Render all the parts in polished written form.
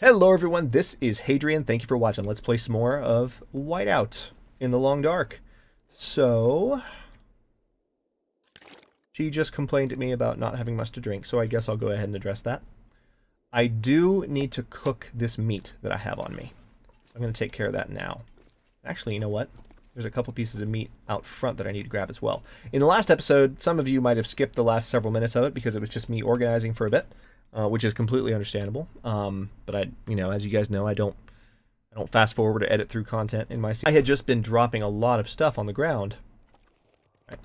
Hello everyone, this is Hadrian. Thank you for watching. Let's play some more of Whiteout in the Long Dark. So, she just complained at me about not having much to drink, so I guess I'll go ahead and address that. I do need to cook this meat that I have on me. I'm going to take care of that now. Actually, you know what? There's a couple pieces of meat out front that I need to grab as well. In the last episode, some of you might have skipped the last several minutes of it because it was just me organizing for a bit. Which is completely understandable. But as you guys know, I don't fast forward or edit through content in my. I had just been dropping a lot of stuff on the ground. Right.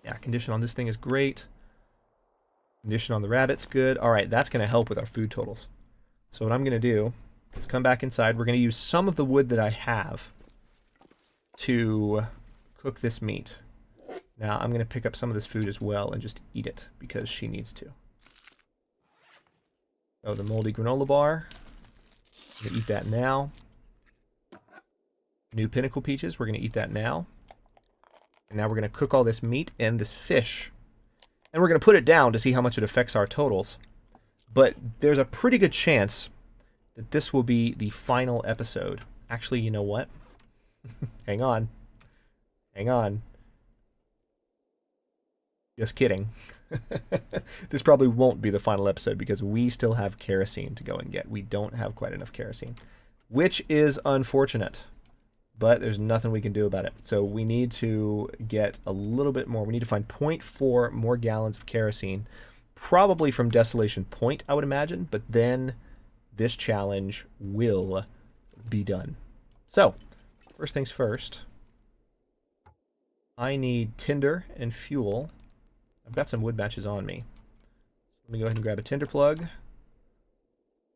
Yeah, condition on this thing is great. Condition on the rabbit's good. All right, that's going to help with our food totals. So what I'm going to do is come back inside. We're going to use some of the wood that I have to cook this meat. Now I'm going to pick up some of this food as well and just eat it because she needs to. Oh, the moldy granola bar. I'm going to eat that now. New pinnacle peaches. We're going to eat that now. And now we're going to cook all this meat and this fish. And we're going to put it down to see how much it affects our totals. But there's a pretty good chance that this will be the final episode. Actually, you know what? Hang on. Hang on. Just kidding. This probably won't be the final episode because we still have kerosene to go and get. We don't have quite enough kerosene, which is unfortunate, but there's nothing we can do about it. So we need to get a little bit more. We need to find 0.4 more gallons of kerosene, probably from Desolation Point, I would imagine, but then this challenge will be done. So, first things first, I need tinder and fuel. I've got some wood matches on me. Let me go ahead and grab a tinder plug.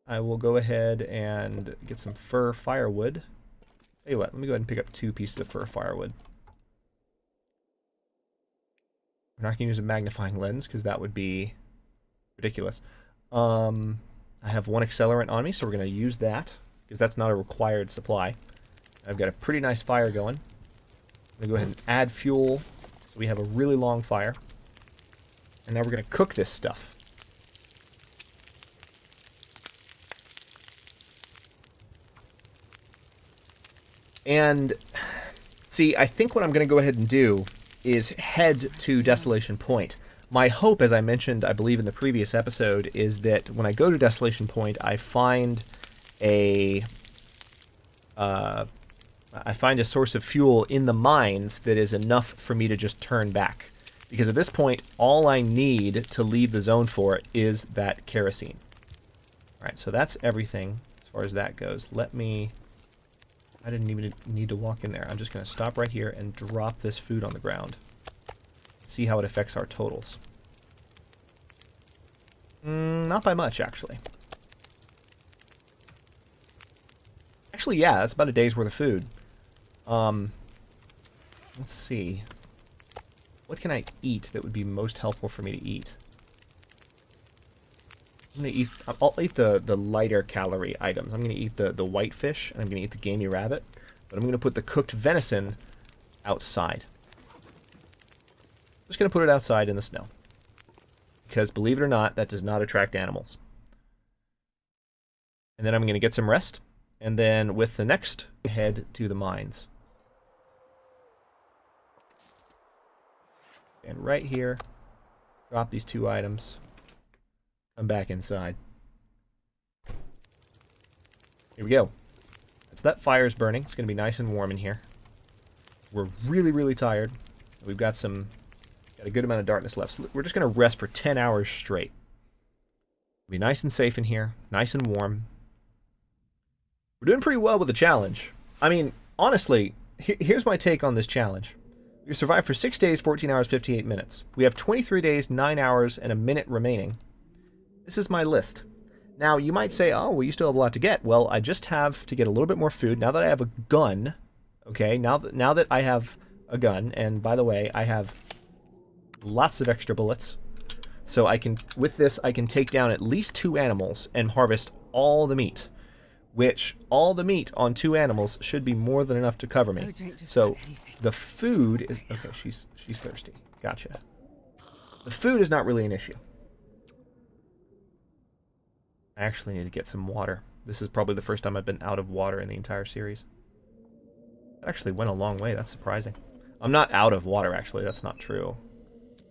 I will go ahead and get some fir firewood. Tell you what, let me go ahead and pick up 2 pieces of fir firewood. I'm not going to use a magnifying lens because that would be ridiculous. I have 1 accelerant on me, so we're going to use that because that's not a required supply. I've got a pretty nice fire going. I'm going to go ahead and add fuel so we have a really long fire. And now we're going to cook this stuff. And, see, I think what I'm going to go ahead and do is head to Desolation Point. My hope, as I mentioned, I believe in the previous episode, is that when I go to Desolation Point, I find a source of fuel in the mines that is enough for me to just turn back. Because at this point, all I need to leave the zone for is that kerosene. Alright, so that's everything as far as that goes. I didn't even need to walk in there. I'm just going to stop right here and drop this food on the ground. See how it affects our totals. Not by much, actually. Actually, yeah, that's about a day's worth of food. Let's see. What can I eat that would be most helpful for me to eat? I'll eat the lighter calorie items. I'm going to eat the white fish, and I'm going to eat the gamey rabbit. But I'm going to put the cooked venison outside. Just going to put it outside in the snow. Because, believe it or not, that does not attract animals. And then I'm going to get some rest. And then with the next, head to the mines. And right here, drop these 2 items. Come back inside. Here we go. So that fire's burning. It's going to be nice and warm in here. We're really, really tired. We've got a good amount of darkness left. So we're just going to rest for 10 hours straight. It'll be nice and safe in here. Nice and warm. We're doing pretty well with the challenge. I mean, honestly, here's my take on this challenge. We survived for 6 days, 14 hours, 58 minutes. We have 23 days, 9 hours, and a minute remaining. This is my list. Now, you might say, oh, well, you still have a lot to get. Well, I just have to get a little bit more food. Now that I have a gun, okay, now that I have a gun, and by the way, I have lots of extra bullets. So with this, I can take down at least 2 animals and harvest all the meat. Which, all the meat on 2 animals should be more than enough to cover me. So, the food is... Okay, she's thirsty. Gotcha. The food is not really an issue. I actually need to get some water. This is probably the first time I've been out of water in the entire series. It actually went a long way. That's surprising. I'm not out of water, actually. That's not true.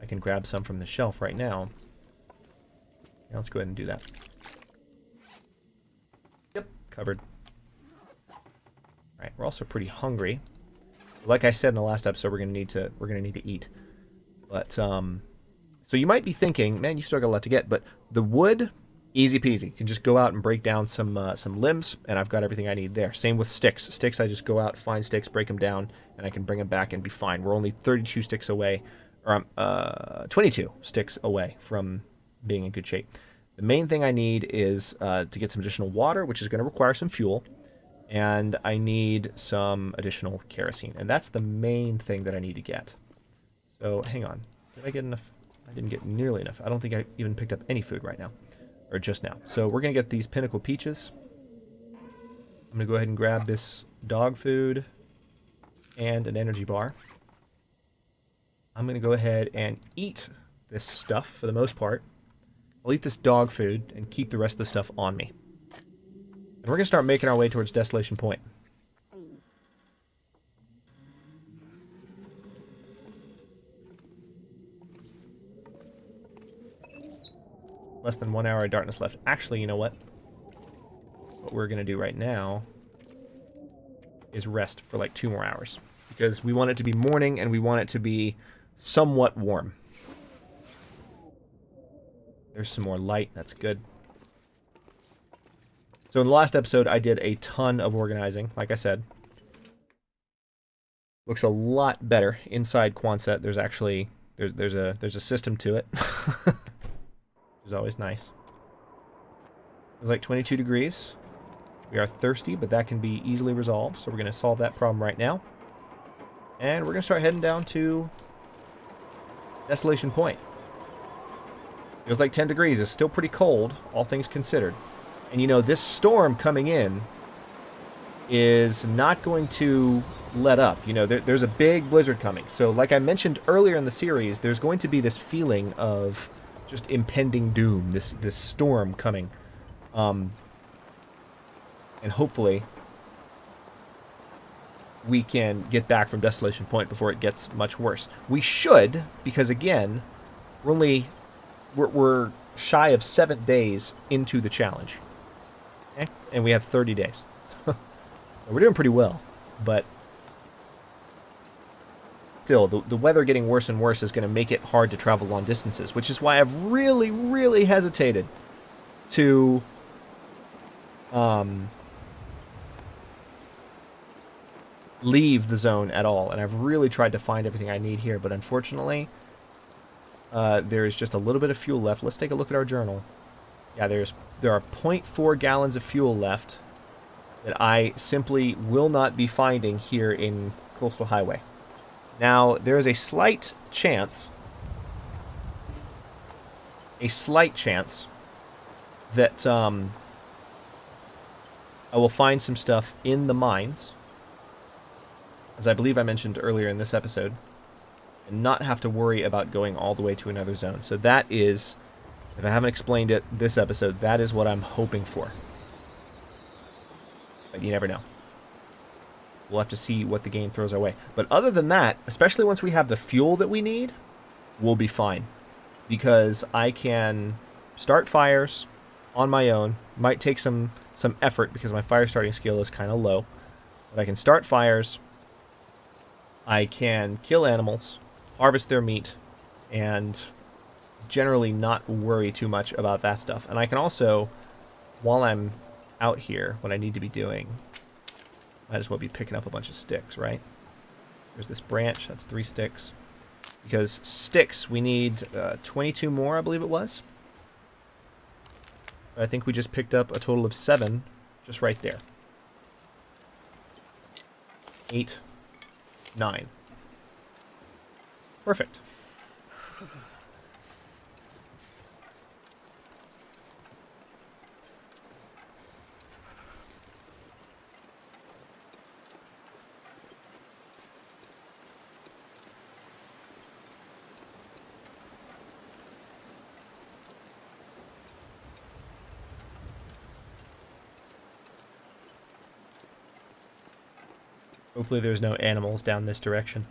I can grab some from the shelf right now. Yeah, let's go ahead and do that. Yep, covered. Alright, we're also pretty hungry. Like I said in the last episode, we're gonna need to eat. But so you might be thinking, man, you still got a lot to get, but the wood, easy peasy. You can just go out and break down some limbs, and I've got everything I need there. Same with sticks. Sticks, I just go out, find sticks, break them down, and I can bring them back and be fine. We're only 32 sticks away, or 22 sticks away from being in good shape. The main thing I need is to get some additional water, which is going to require some fuel, and I need some additional kerosene, and that's the main thing that I need to get. So, hang on. Did I get enough? I didn't get nearly enough. I don't think I even picked up any food right now. Or just now. So we're going to get these pinnacle peaches. I'm going to go ahead and grab this dog food and an energy bar. I'm going to go ahead and eat this stuff for the most part. I'll eat this dog food and keep the rest of the stuff on me. And we're going to start making our way towards Desolation Point. Less than 1 hour of darkness left. Actually, you know what? What we're going to do right now is rest for like 2 more hours. Because we want it to be morning and we want it to be somewhat warm. There's some more light. That's good. So in the last episode, I did a ton of organizing, like I said. Looks a lot better inside Quonset. There's actually there's a system to it. Which is always nice. It's like 22 degrees. We are thirsty, but that can be easily resolved. So we're going to solve that problem right now. And we're going to start heading down to Desolation Point. Feels like 10 degrees. It's still pretty cold, all things considered. And you know, this storm coming in is not going to let up. You know, there's a big blizzard coming. So like I mentioned earlier in the series, there's going to be this feeling of just impending doom, this storm coming. And hopefully we can get back from Desolation Point before it gets much worse. We should, because again, we're shy of 7 days into the challenge. Okay? And we have 30 days. So we're doing pretty well, but still, the weather getting worse and worse is going to make it hard to travel long distances, which is why I've really, really hesitated to leave the zone at all. And I've really tried to find everything I need here, but unfortunately, there's just a little bit of fuel left. Let's take a look at our journal. Yeah, there are 0.4 gallons of fuel left that I simply will not be finding here in Coastal Highway. Now, there is a slight chance that I will find some stuff in the mines, as I believe I mentioned earlier in this episode, and not have to worry about going all the way to another zone. So that is, if I haven't explained it this episode, that is what I'm hoping for. But you never know. We'll have to see what the game throws our way. But other than that, especially once we have the fuel that we need, we'll be fine. Because I can start fires on my own. Might take some effort because my fire starting skill is kind of low. But I can start fires. I can kill animals, harvest their meat, and generally not worry too much about that stuff. And I can also, while I'm out here, what I need to be doing, might as well be picking up a bunch of sticks, right? There's this branch, that's 3 sticks. Because sticks, we need 22 more, I believe it was. I think we just picked up a total of 7 just right there. 8, 9. Perfect. Hopefully there's no animals down this direction.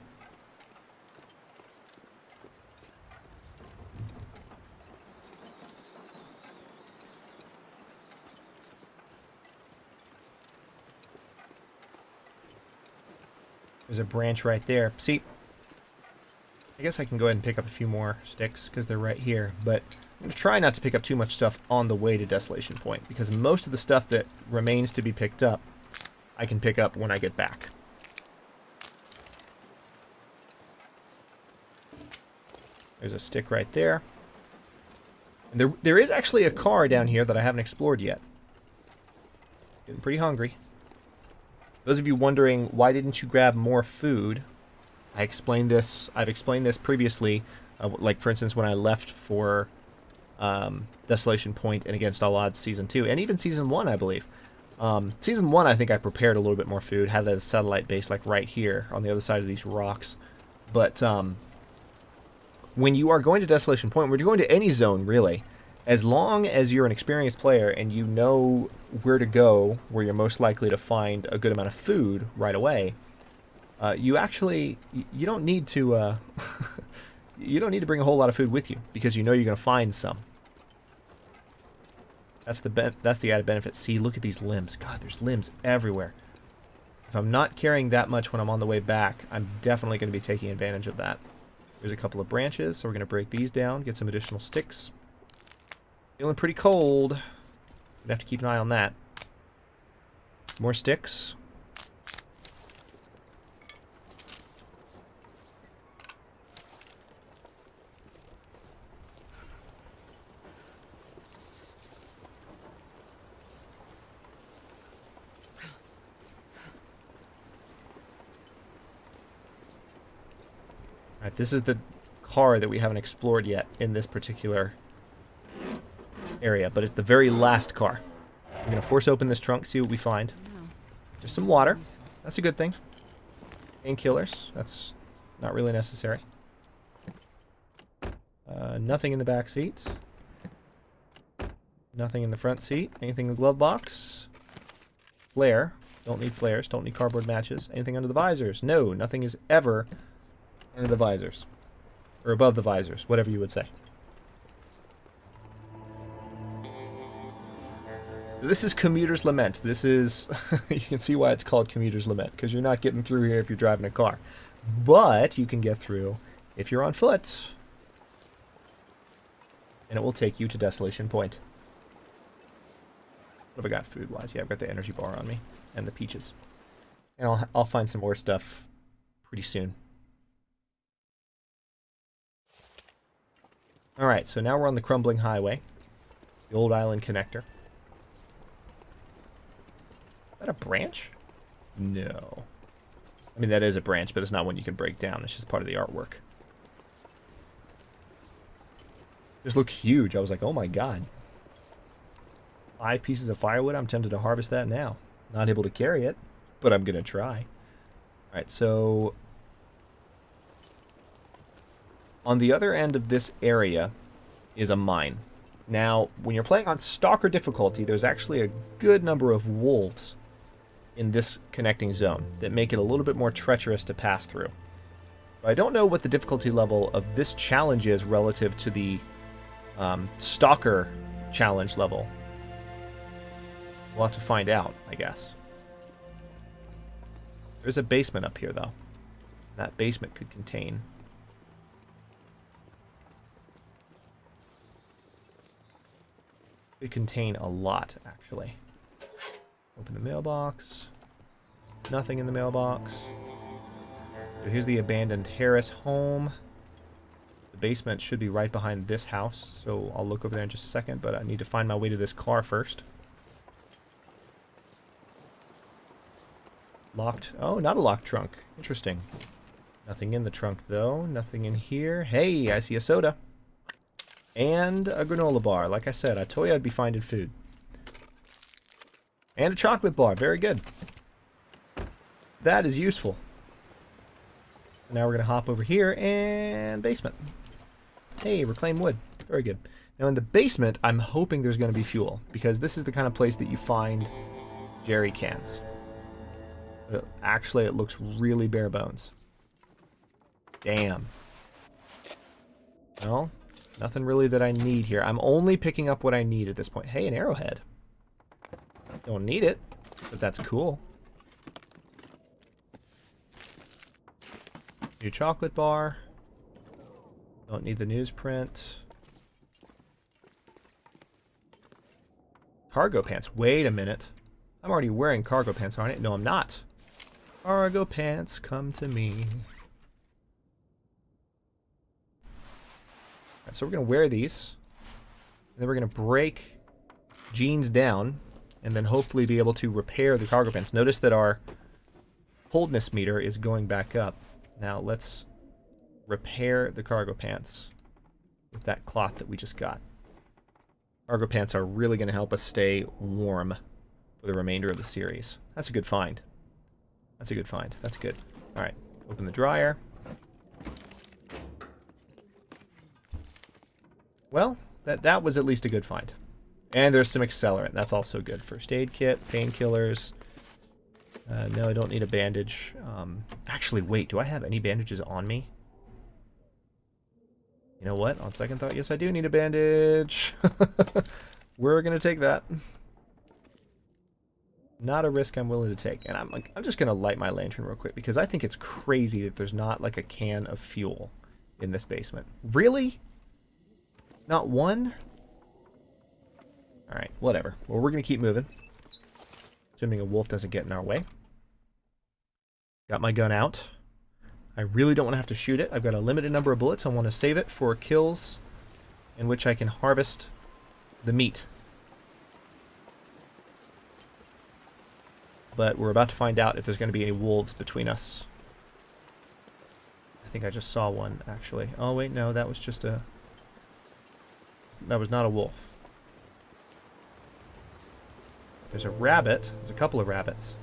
There's a branch right there. See, I guess I can go ahead and pick up a few more sticks because they're right here, but I'm going to try not to pick up too much stuff on the way to Desolation Point, because most of the stuff that remains to be picked up, I can pick up when I get back. There's a stick right there. And there is actually a car down here that I haven't explored yet. Getting pretty hungry. Those of you wondering, why didn't you grab more food? I've explained this previously, like for instance when I left for Desolation Point and Against All Odds Season 2, and even Season 1, I believe. Season 1, I think I prepared a little bit more food, had a satellite base like right here on the other side of these rocks. But when you are going to Desolation Point, when you're going to any zone, really, as long as you're an experienced player and you know where to go, where you're most likely to find a good amount of food right away, you don't need to you don't need to bring a whole lot of food with you, because you know you're going to find some. That's the added benefit. See, look at these limbs. God, there's limbs everywhere. If I'm not carrying that much when I'm on the way back, I'm definitely going to be taking advantage of that. There's a couple of branches, so we're going to break these down, get some additional sticks. Feeling pretty cold. Gonna have to keep an eye on that. More sticks. Alright, this is the car that we haven't explored yet in this particular area, but it's the very last car. I'm going to force open this trunk, see what we find. There's some water. That's a good thing. Painkillers. That's not really necessary. Nothing in the back seat. Nothing in the front seat. Anything in the glove box? Flare. Don't need flares. Don't need cardboard matches. Anything under the visors? No, nothing is ever under the visors. Or above the visors, whatever you would say. This is Commuter's Lament. This is... you can see why it's called Commuter's Lament, because you're not getting through here if you're driving a car. But you can get through if you're on foot. And it will take you to Desolation Point. What have I got food-wise? Yeah, I've got the energy bar on me. And the peaches. And I'll find some more stuff pretty soon. Alright, so now we're on the Crumbling Highway. The Old Island Connector. Is that a branch? No. I mean, that is a branch, but it's not one you can break down. It's just part of the artwork. This looked huge. I was like, oh my god. 5 pieces of firewood? I'm tempted to harvest that now. Not able to carry it, but I'm going to try. Alright, so... on the other end of this area is a mine. Now, when you're playing on Stalker difficulty, there's actually a good number of wolves in this connecting zone that make it a little bit more treacherous to pass through. I don't know what the difficulty level of this challenge is relative to the Stalker challenge level. We'll have to find out, I guess. There's a basement up here, though. That basement could contain... could contain a lot, actually. Open the mailbox. Nothing in the mailbox. So here's the abandoned Harris home. The basement should be right behind this house, so I'll look over there in just a second, but I need to find my way to this car first. Locked. Oh, not a locked trunk. Interesting. Nothing in the trunk, though. Nothing in here. Hey, I see a soda. And a granola bar. Like I said, I told you I'd be finding food. And a chocolate bar. Very good. That is useful. Now we're going to hop over here and basement. Hey, reclaim wood. Very good. Now in the basement, I'm hoping there's going to be fuel, because this is the kind of place that you find jerry cans. Actually, it looks really bare bones. Damn. Well, nothing really that I need here. I'm only picking up what I need at this point. Hey, an arrowhead. Don't need it, but that's cool. New chocolate bar. Don't need the newsprint. Cargo pants. Wait a minute. I'm already wearing cargo pants, aren't I? No, I'm not. Cargo pants, come to me. Right, so we're going to wear these. And then we're going to break jeans down. And then hopefully be able to repair the cargo pants. Notice that our coldness meter is going back up. Now let's repair the cargo pants with that cloth that we just got. Cargo pants are really going to help us stay warm for the remainder of the series. That's a good find. That's a good find. That's good. Alright, open the dryer. Well, that was at least a good find. And there's some accelerant. That's also good. First aid kit, painkillers. No, I don't need a bandage. Actually, wait, do I have any bandages on me? You know what? On second thought, yes, I do need a bandage. We're going to take that. Not a risk I'm willing to take. And I'm just going to light my lantern real quick because I think it's crazy that there's not like a can of fuel in this basement. Really? Not one? Alright, whatever. Well, we're going to keep moving. Assuming a wolf doesn't get in our way. Got my gun out. I really don't want to have to shoot it. I've got a limited number of bullets. I want to save it for kills in which I can harvest the meat. But we're about to find out if there's going to be any wolves between us. I think I just saw one, actually. Oh, wait, no, that was just a... That was not a wolf. There's a rabbit. There's a couple of rabbits.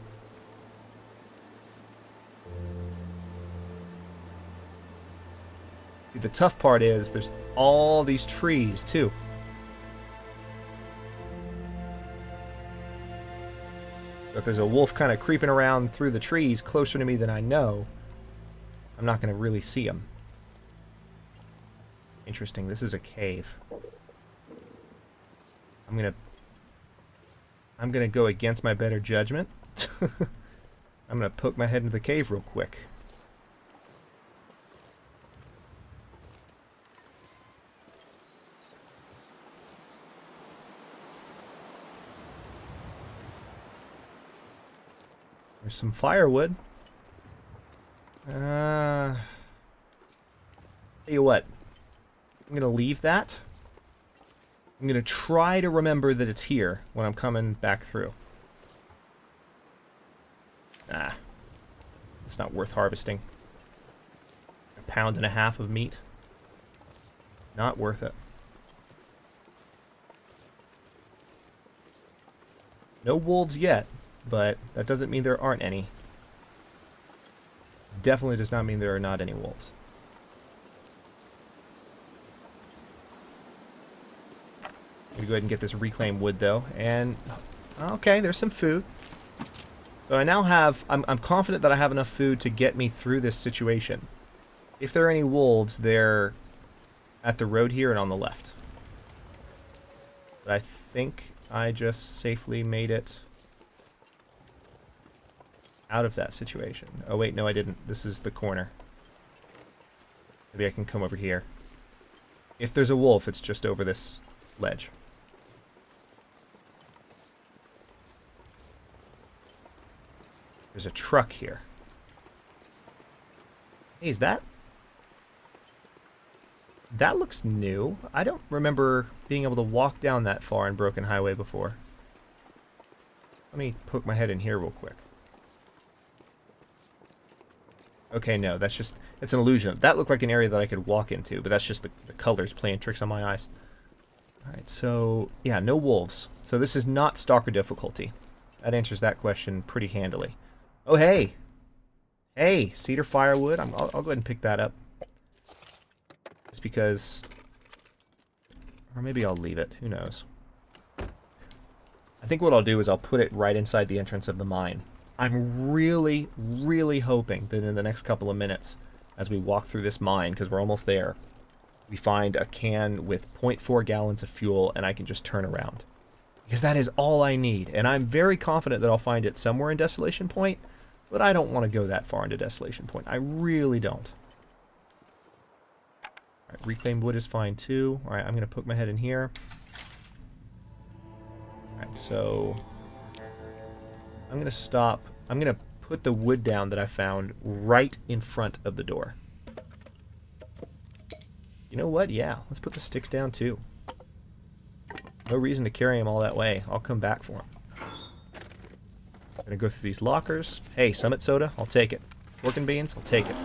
The tough part is there's all these trees, too. If there's a wolf kind of creeping around through the trees closer to me than I know, I'm not going to really see him. Interesting. This is a cave. I'm gonna go against my better judgment. I'm gonna poke my head into the cave real quick. There's some firewood. Tell you what. I'm gonna leave that. I'm going to try to remember that it's here when I'm coming back through. Nah. It's not worth harvesting. 1.5 pounds of meat. Not worth it. No wolves yet, but that doesn't mean there aren't any. Definitely does not mean there are not any wolves. I'm gonna go ahead and get this reclaimed wood though, and okay, there's some food. So I now have, I'm confident that I have enough food to get me through this situation. If there are any wolves, they're at the road here and on the left. But I think I just safely made it out of that situation. Oh wait, no I didn't. This is the corner. Maybe I can come over here. If there's a wolf, it's just over this ledge. There's a truck here. Hey, is that... That looks new. I don't remember being able to walk down that far in Broken Highway before. Let me poke my head in here real quick. Okay, no, that's just... It's an illusion. That looked like an area that I could walk into, but that's just the colors playing tricks on my eyes. Alright, so... Yeah, no wolves. So this is not Stalker difficulty. That answers that question pretty handily. Oh, hey! Hey, cedar firewood. I'll go ahead and pick that up. Just because... Or maybe I'll leave it. Who knows? I think what I'll do is I'll put it right inside the entrance of the mine. I'm really, really hoping that in the next couple of minutes, as we walk through this mine, because we're almost there, we find a can with 0.4 gallons of fuel and I can just turn around. Because that is all I need. And I'm very confident that I'll find it somewhere in Desolation Point, but I don't want to go that far into Desolation Point. I really don't. Alright, reclaimed wood is fine too. Alright, I'm going to poke my head in here. Alright, so I'm going to stop. I'm going to put the wood down that I found right in front of the door. You know what? Yeah, let's put the sticks down too. No reason to carry them all that way. I'll come back for them. I'm going to go through these lockers. Hey, Summit Soda, I'll take it. Pork and beans, I'll take it.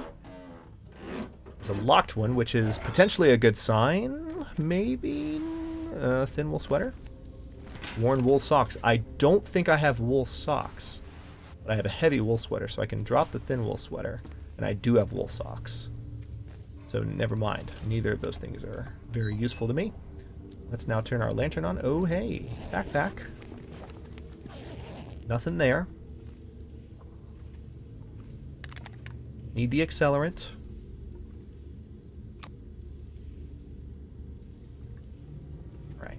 There's a locked one, which is potentially a good sign. Maybe a thin wool sweater. Worn wool socks. I don't think I have wool socks. But I have a heavy wool sweater, so I can drop the thin wool sweater. And I do have wool socks. So never mind. Neither of those things are very useful to me. Let's now turn our lantern on. Oh, hey. Backpack. Nothing there. Need the accelerant. Right.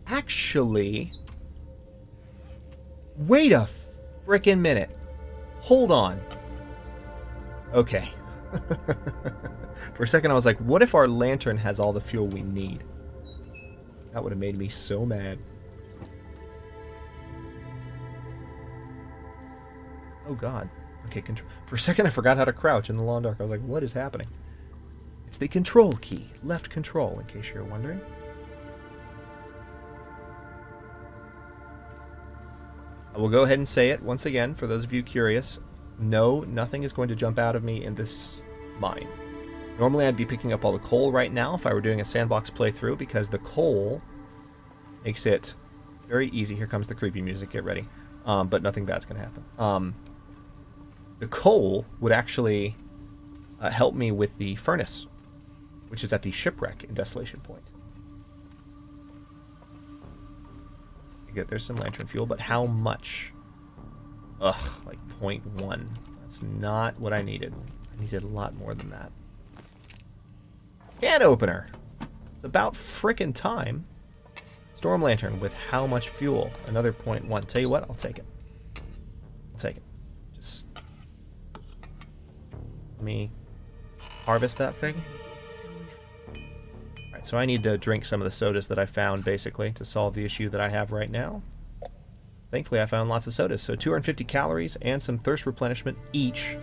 Actually, wait a frickin' minute. Hold on. Okay. For a second I was like, what if our lantern has all the fuel we need? That would have made me so mad. Oh god. Okay, for a second I forgot how to crouch in the long dark. I was like, what is happening? It's the control key. Left control, in case you're wondering. I will go ahead and say it once again, for those of you curious. No, nothing is going to jump out of me in this mine. Normally I'd be picking up all the coal right now if I were doing a sandbox playthrough, because the coal makes it very easy. Here comes the creepy music, get ready. But nothing bad's going to happen. The coal would actually help me with the furnace, which is at the shipwreck in Desolation Point. There's some lantern fuel, but how much? Ugh, like 0.1. That's not what I needed. I needed a lot more than that. Can opener. It's about frickin' time. Storm lantern with how much fuel? Another 0.1. Tell you what, I'll take it. I'll take it. Just let me harvest that thing. Alright, so I need to drink some of the sodas that I found, basically, to solve the issue that I have right now. Thankfully, I found lots of sodas. So 250 calories and some thirst replenishment each.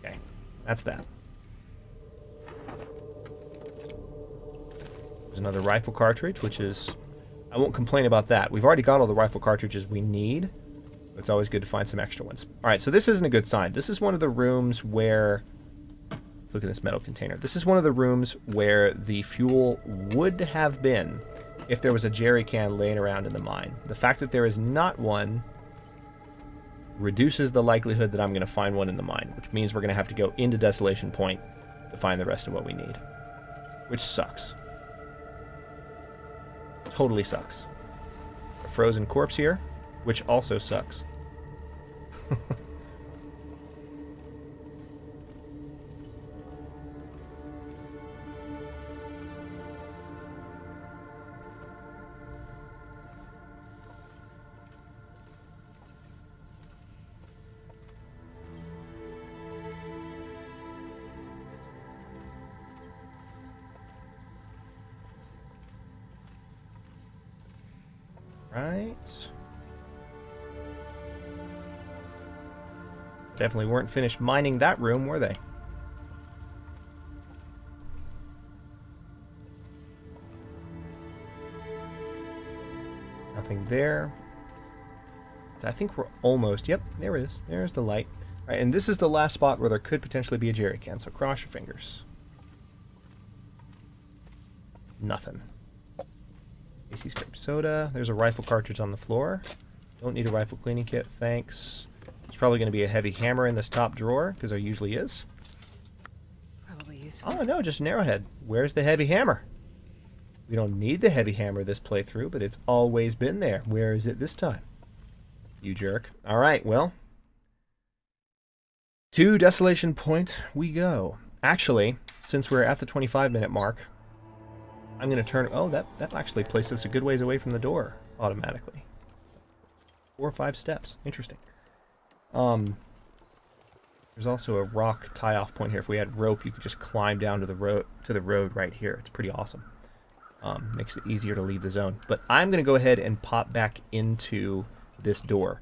Okay, that's that. There's another rifle cartridge, which is... I won't complain about that. We've already got all the rifle cartridges we need. But it's always good to find some extra ones. Alright, so this isn't a good sign. This is one of the rooms where... Let's look at this metal container. This is one of the rooms where the fuel would have been if there was a jerry can laying around in the mine. The fact that there is not one reduces the likelihood that I'm going to find one in the mine, which means we're going to have to go into Desolation Point to find the rest of what we need. Which sucks. Totally sucks. A frozen corpse here, which also sucks. Right. Definitely weren't finished mining that room, were they? Nothing there. I think we're almost... Yep, there it is. There's the light. All right, and this is the last spot where there could potentially be a jerry can, so cross your fingers. Nothing. Casey's grape soda. There's a rifle cartridge on the floor. Don't need a rifle cleaning kit, thanks. There's probably going to be a heavy hammer in this top drawer, because there usually is. Probably useful. Oh, no, just an arrowhead. Where's the heavy hammer? We don't need the heavy hammer this playthrough, but it's always been there. Where is it this time? You jerk. All right, well. To Desolation Point we go. Actually, since we're at the 25-minute mark, I'm going to turn... Oh, that actually placed us a good ways away from the door automatically. 4 or 5 steps. Interesting. There's also a rock tie-off point here. If we had rope, you could just climb down to the road right here. It's pretty awesome. Makes it easier to leave the zone. But I'm going to go ahead and pop back into this door.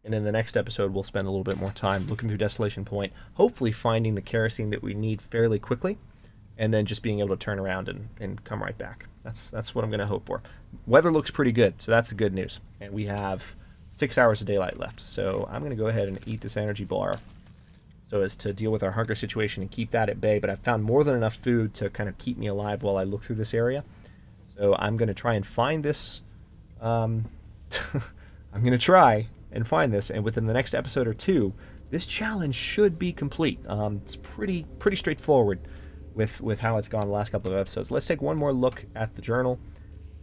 And in the next episode, we'll spend a little bit more time looking through Desolation Point, hopefully finding the kerosene that we need fairly quickly, and then just being able to turn around and come right back. That's what I'm going to hope for. Weather looks pretty good, so that's the good news. And we have 6 hours of daylight left. So I'm going to go ahead and eat this energy bar so as to deal with our hunger situation and keep that at bay. But I've found more than enough food to kind of keep me alive while I look through this area. So I'm going to try and find this. I'm going to try and find this, and within the next episode or two, this challenge should be complete. It's pretty straightforward with how it's gone the last couple of episodes. Let's take one more look at the journal.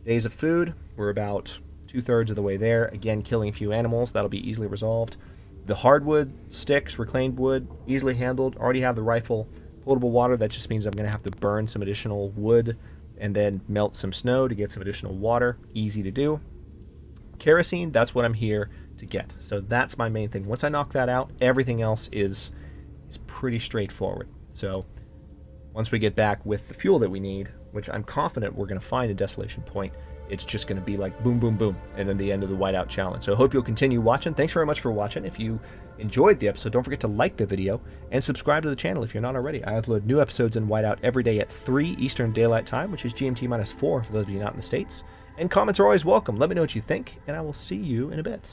Days of food. We're about 2/3 of the way there. Again, killing a few animals. That'll be easily resolved. The hardwood, sticks, reclaimed wood, easily handled. Already have the rifle. Potable water. That just means I'm going to have to burn some additional wood and then melt some snow to get some additional water. Easy to do. Kerosene, that's what I'm here to get. So that's my main thing. Once I knock that out, everything else is pretty straightforward. So once we get back with the fuel that we need, which I'm confident we're going to find at Desolation Point, it's just going to be like boom, boom, boom, and then the end of the Whiteout challenge. So I hope you'll continue watching. Thanks very much for watching. If you enjoyed the episode, don't forget to like the video and subscribe to the channel if you're not already. I upload new episodes in Whiteout every day at 3 Eastern Daylight Time, which is GMT-4 for those of you not in the States. And comments are always welcome. Let me know what you think, and I will see you in a bit.